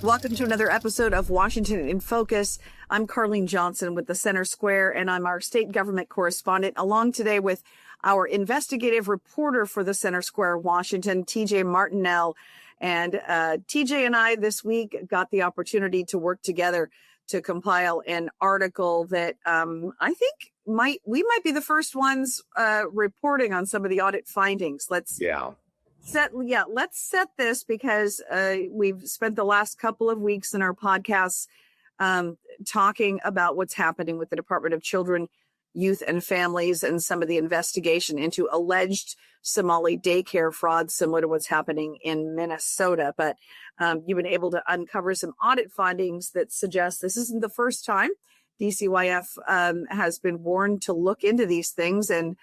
Welcome to another episode of Washington in Focus. I'm Carlene Johnson with the Center Square, and I'm our state government correspondent, along today with our investigative reporter for the Center Square, Washington, TJ Martinell. And TJ and I this week got the opportunity to work together to compile an article that I think we might be the first ones reporting on some of the audit findings. Let's set this because we've spent the last couple of weeks in our podcasts talking about what's happening with the Department of Children, Youth and Families and some of the investigation into alleged Somali daycare fraud, similar to what's happening in Minnesota. But you've been able to uncover some audit findings that suggest this isn't the first time DCYF has been warned to look into these things. And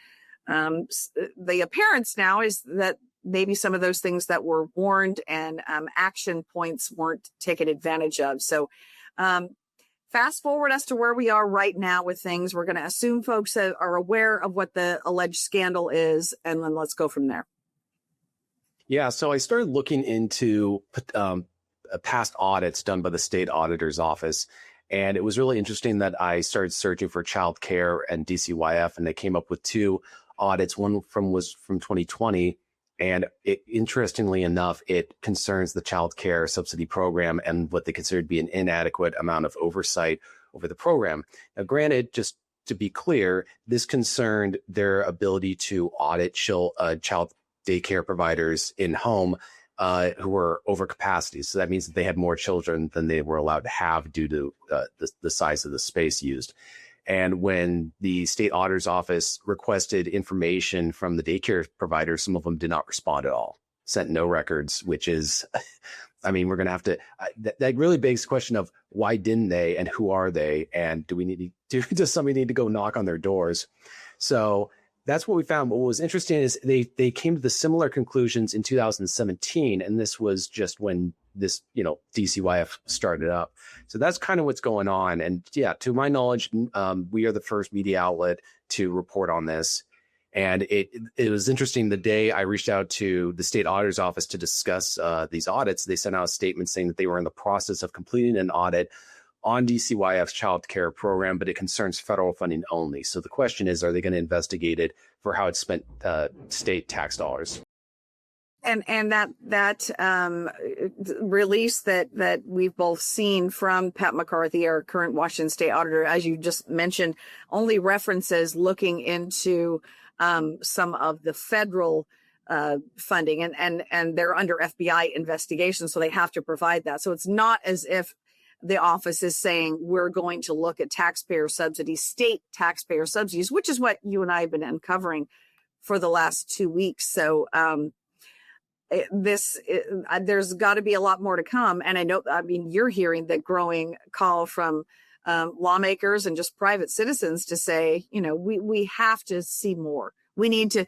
the appearance now is that maybe some of those things that were warned and action points weren't taken advantage of. So fast forward as to where we are right now with things. We're going to assume folks are aware of what the alleged scandal is, and then let's go from there. Yeah, so I started looking into past audits done by the state auditor's office. And it was really interesting that I started searching for child care and DCYF, and they came up with two audits. One was from 2020. And interestingly enough, it concerns the child care subsidy program and what they consider to be an inadequate amount of oversight over the program. Now, granted, just to be clear, this concerned their ability to audit child daycare providers in home who were over capacity. So that means that they had more children than they were allowed to have due to the size of the space used. And when the state auditor's office requested information from the daycare providers, some of them did not respond at all, sent no records, which is, I mean, we're going to have to, that really begs the question of why didn't they and who are they? And does somebody need to go knock on their doors? So that's what we found. But what was interesting is they came to the similar conclusions in 2017. And this was just when this, DCYF started up. So that's kind of what's going on. And yeah, to my knowledge, we are the first media outlet to report on this. And it was interesting. The day I reached out to the state auditor's office to discuss these audits, they sent out a statement saying that they were in the process of completing an audit on DCYF's child care program, but it concerns federal funding only. So the question is, are they going to investigate it for how it spent state tax dollars? And that release that we've both seen from Pat McCarthy, our current Washington State Auditor, as you just mentioned, only references looking into some of the federal funding, and they're under FBI investigation, so they have to provide that. So it's not as if the office is saying we're going to look at taxpayer subsidies, state taxpayer subsidies, which is what you and I have been uncovering for the last 2 weeks. So there's got to be a lot more to come. And you're hearing the growing call from lawmakers and just private citizens to say, we have to see more. We need to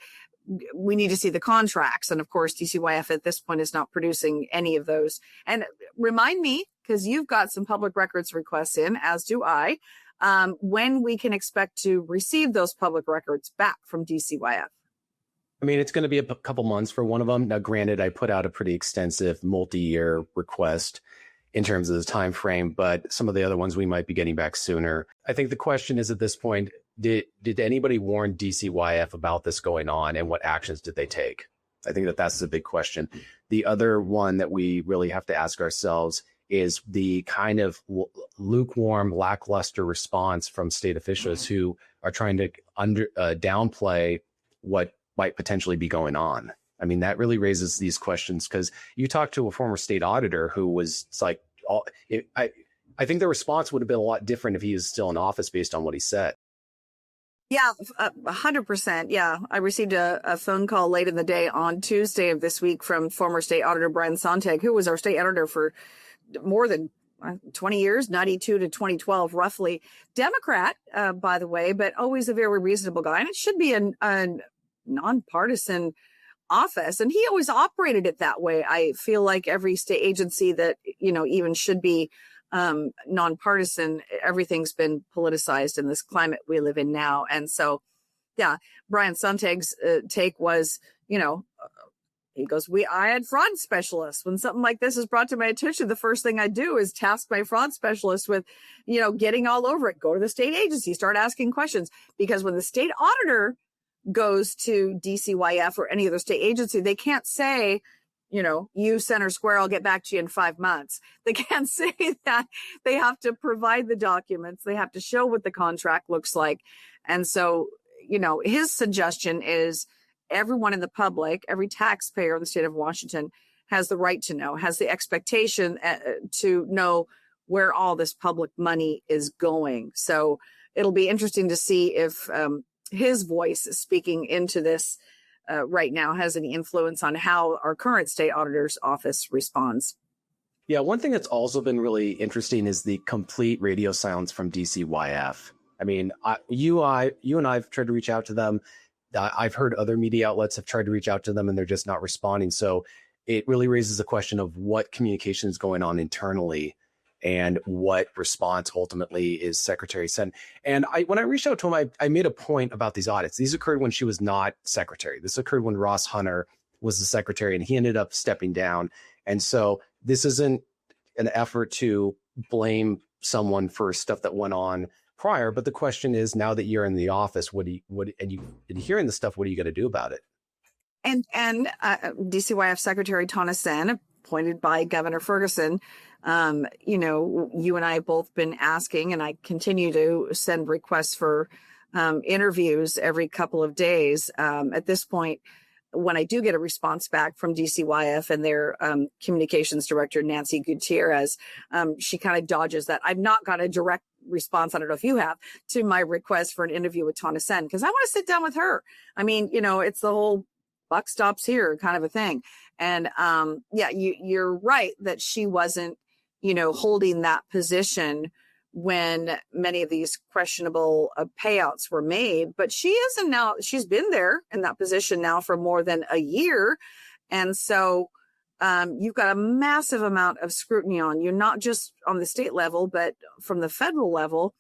see the contracts. And of course, DCYF at this point is not producing any of those. And remind me, because you've got some public records requests in, as do I, when we can expect to receive those public records back from DCYF. I mean, it's going to be a couple months for one of them. Now, granted, I put out a pretty extensive multi-year request in terms of the time frame, but some of the other ones we might be getting back sooner. I think the question is at this point, did anybody warn DCYF about this going on, and what actions did they take? I think that's the big question. The other one that we really have to ask ourselves is the kind of lukewarm, lackluster response from state officials who are trying to downplay what might potentially be going on. I mean, that really raises these questions, because you talk to a former state auditor who was like, I think the response would have been a lot different if he was still in office based on what he said. Yeah, 100%. Yeah. I received a phone call late in the day on Tuesday of this week from former state auditor Brian Sontag, who was our state auditor for more than 20 years, 92 to 2012, roughly. Democrat, by the way, but always a very reasonable guy. And it should be a nonpartisan office. And he always operated it that way. I feel like every state agency that, even should be nonpartisan, everything's been politicized in this climate we live in now. And so, yeah, Brian Sontag's take was, He goes, I had fraud specialists. When something like this is brought to my attention, the first thing I do is task my fraud specialist with, getting all over it. Go to the state agency, start asking questions. Because when the state auditor goes to DCYF or any other state agency, they can't say, you center square, I'll get back to you in 5 months. They can't say that. They have to provide the documents. They have to show what the contract looks like. And so, his suggestion is everyone in the public, every taxpayer in the state of Washington has the right to know, has the expectation to know where all this public money is going. So it'll be interesting to see if his voice speaking into this right now has any influence on how our current state auditor's office responds. Yeah, one thing that's also been really interesting is the complete radio silence from DCYF. I mean, you and I have tried to reach out to them. I've heard other media outlets have tried to reach out to them and they're just not responding. So it really raises the question of what communication is going on internally and what response ultimately is Secretary sent. And when I reached out to him, I made a point about these audits. These occurred when she was not secretary. This occurred when Ross Hunter was the secretary and he ended up stepping down. And so this isn't an effort to blame someone for stuff that went on prior, but the question is, now that you're in the office, and you've been hearing the stuff, what are you going to do about it? And DCYF Secretary Tonneson, appointed by Governor Ferguson, you and I have both been asking, and I continue to send requests for interviews every couple of days. At this point, when I do get a response back from DCYF and their communications director, Nancy Gutierrez, she kind of dodges that. I've not got a direct response, I don't know if you have, to my request for an interview with Tonneson, because I want to sit down with her. I mean, it's the whole buck stops here kind of a thing. And you're right that she wasn't, holding that position when many of these questionable payouts were made, but she isn't now. She's been there in that position now for more than a year. And so you've got a massive amount of scrutiny on you, not just on the state level, but from the federal level.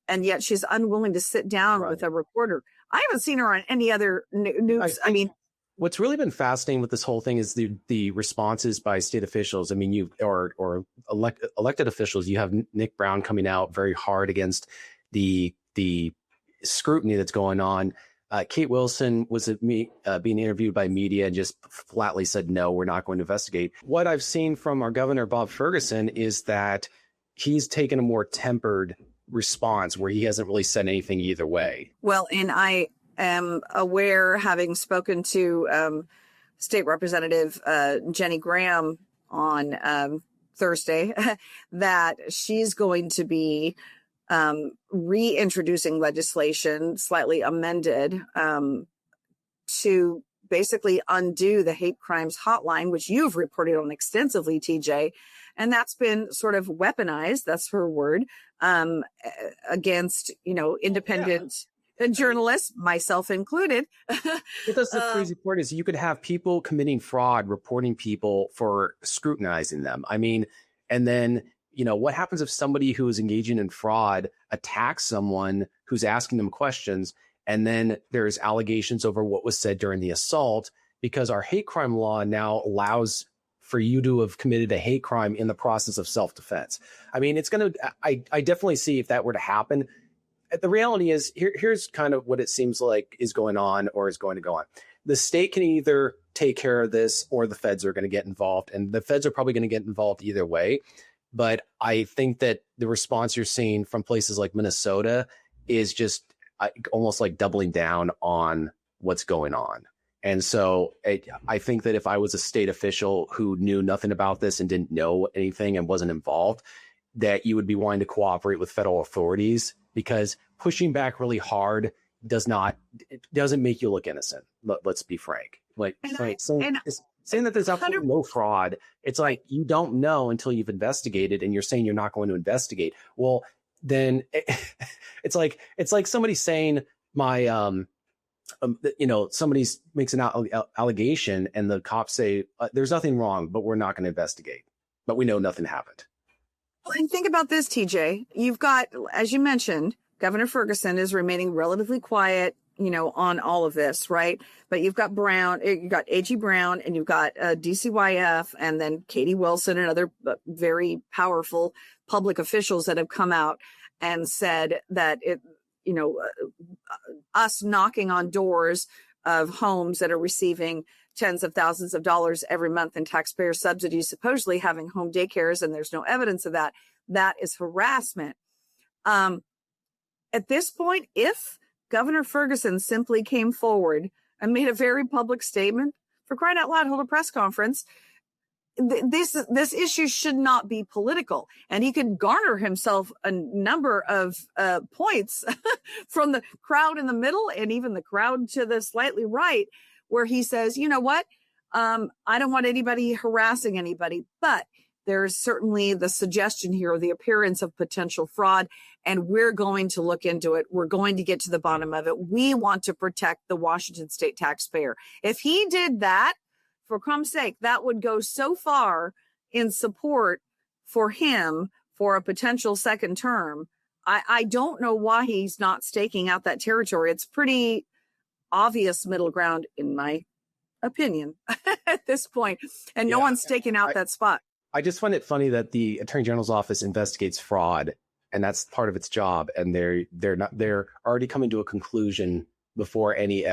And yet she's unwilling to sit down with a reporter. I haven't seen her on any other news. I mean, what's really been fascinating with this whole thing is the responses by state officials. I mean, or elected officials. You have Nick Brown coming out very hard against the scrutiny that's going on. Kate Wilson was being interviewed by media and just flatly said, no, we're not going to investigate. What I've seen from our governor, Bob Ferguson, is that he's taken a more tempered response where he hasn't really said anything either way. Well, and I am aware, having spoken to State Representative Jenny Graham on Thursday, that she's going to be reintroducing legislation, slightly amended, to basically undo the hate crimes hotline, which you've reported on extensively, TJ. And that's been sort of weaponized, that's her word, against, independent journalists, myself included. That's the crazy part is you could have people committing fraud, reporting people for scrutinizing them. I mean, and then what happens if somebody who is engaging in fraud attacks someone who's asking them questions, and then there's allegations over what was said during the assault, because our hate crime law now allows for you to have committed a hate crime in the process of self-defense. I mean, I definitely see if that were to happen. The reality is here's kind of what it seems like is going on or is going to go on. The state can either take care of this or the feds are going to get involved, and the feds are probably going to get involved either way. But I think that the response you're seeing from places like Minnesota is just almost like doubling down on what's going on. And so I think that if I was a state official who knew nothing about this and didn't know anything and wasn't involved, that you would be wanting to cooperate with federal authorities, because pushing back really hard doesn't make you look innocent. Let's be frank. Saying that there's absolutely no fraud, it's like you don't know until you've investigated, and you're saying you're not going to investigate. Well, then it's like somebody saying somebody makes an allegation and the cops say there's nothing wrong, but we're not going to investigate, but we know nothing happened. Well, and think about this, TJ. You've got, as you mentioned, Governor Ferguson is remaining relatively quiet. on all of this, right? But you've got A.G. Brown, and you've got DCYF, and then Katie Wilson and other very powerful public officials that have come out and said that us knocking on doors of homes that are receiving tens of thousands of dollars every month in taxpayer subsidies, supposedly having home daycares, and there's no evidence of that. That is harassment. At this point, if Governor Ferguson simply came forward and made a very public statement, for crying out loud, hold a press conference, this issue should not be political. And he could garner himself a number of points from the crowd in the middle and even the crowd to the slightly right, where he says, you know what, I don't want anybody harassing anybody, but there's certainly the suggestion here, the appearance of potential fraud, and we're going to look into it. We're going to get to the bottom of it. We want to protect the Washington state taxpayer. If he did that, for crumb's sake, that would go so far in support for him for a potential second term. I don't know why he's not staking out that territory. It's pretty obvious middle ground, in my opinion, at this point, and no one's staking out that spot. I just find it funny that the Attorney General's office investigates fraud, and that's part of its job. And they're already coming to a conclusion before any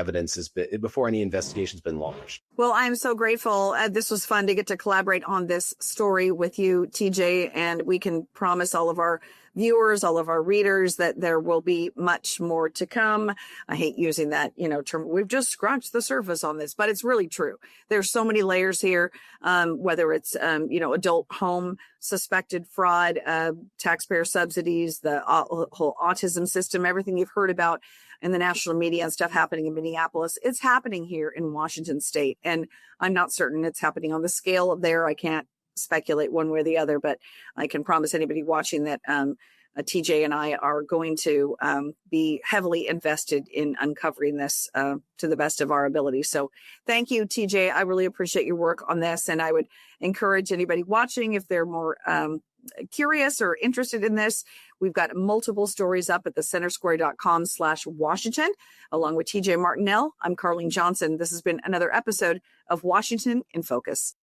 before any investigation's been launched. Well, I'm so grateful. This was fun to get to collaborate on this story with you, TJ, and we can promise all of our viewers, all of our readers, that there will be much more to come. I hate using that, term. We've just scratched the surface on this, but it's really true. There's so many layers here, whether it's, adult home suspected fraud, taxpayer subsidies, the whole autism system, everything you've heard about in the national media and stuff happening in Minneapolis. It's happening here in Washington state. And I'm not certain it's happening on the scale of there. I can't speculate one way or the other, but I can promise anybody watching that TJ and I are going to be heavily invested in uncovering this to the best of our ability. So thank you, TJ. I really appreciate your work on this. And I would encourage anybody watching, if they're more curious or interested in this, we've got multiple stories up at thecentersquare.com/Washington, along with TJ Martinell. I'm Carlene Johnson. This has been another episode of Washington in Focus.